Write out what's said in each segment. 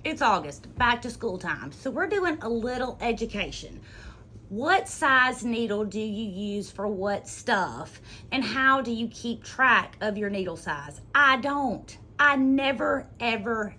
It's August, back to school time. So we're doing a little education. What size needle do you use for what stuff? And how do you keep track of your needle size? I don't. I never, ever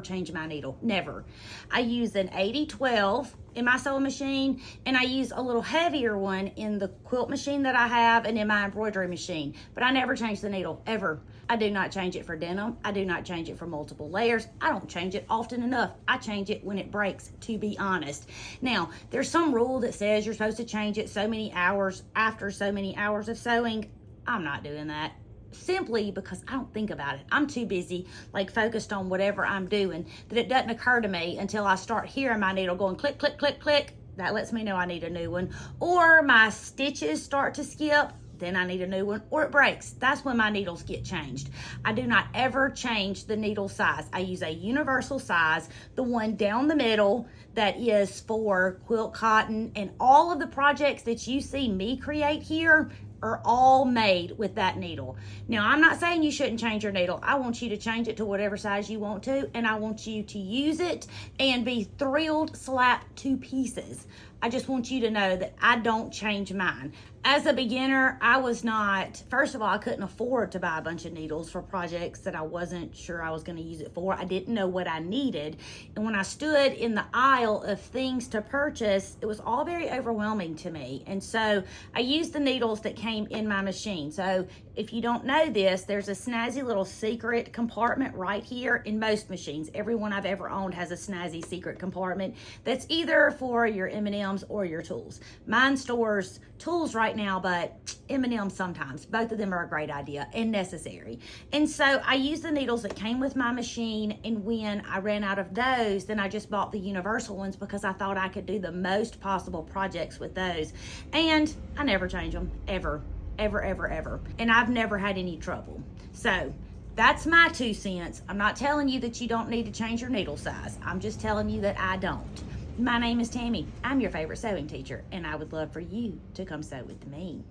change my needle. Never. I use an 80-12 in my sewing machine, and I use a little heavier one in the quilt machine that I have and in my embroidery machine. But I never change the needle, ever. I do not change it for denim. I do not change it for multiple layers. I don't change it often enough. I change it when it breaks, to be honest. Now, there's some rule that says you're supposed to change it so many hours after so many hours of sewing. I'm not doing that, simply because I don't think about it. I'm too busy, focused on whatever I'm doing, that it doesn't occur to me until I start hearing my needle going click, click, click, click. That lets me know I need a new one. Or my stitches start to skip, then I need a new one, or it breaks. That's when my needles get changed. I do not ever change the needle size. I use a universal size, the one down the middle that is for quilt cotton, and all of the projects that you see me create here are all made with that needle. Now, I'm not saying you shouldn't change your needle. I want you to change it to whatever size you want to, and I want you to use it and be thrilled slap to pieces. I just want you to know that I don't change mine. As a beginner, I was not, first of all, I couldn't afford to buy a bunch of needles for projects that I wasn't sure I was going to use it for. I didn't know what I needed. And when I stood in the aisle of things to purchase, it was all very overwhelming to me. And so I used the needles that came in my machine. So if you don't know this, there's a snazzy little secret compartment right here in most machines. Every one I've ever owned has a snazzy secret compartment that's either for your M&Ms or your tools. Mine stores tools right now, but M&Ms sometimes. Both of them are a great idea and necessary. And so I used the needles that came with my machine, and when I ran out of those, then I just bought the universal ones because I thought I could do the most possible projects with those. And I never change them, ever. And I've never had any trouble. So that's my 2 cents. I'm not telling you that you don't need to change your needle size. I'm just telling you that I don't. My name is Tammy. I'm your favorite sewing teacher, and I would love for you to come sew with me.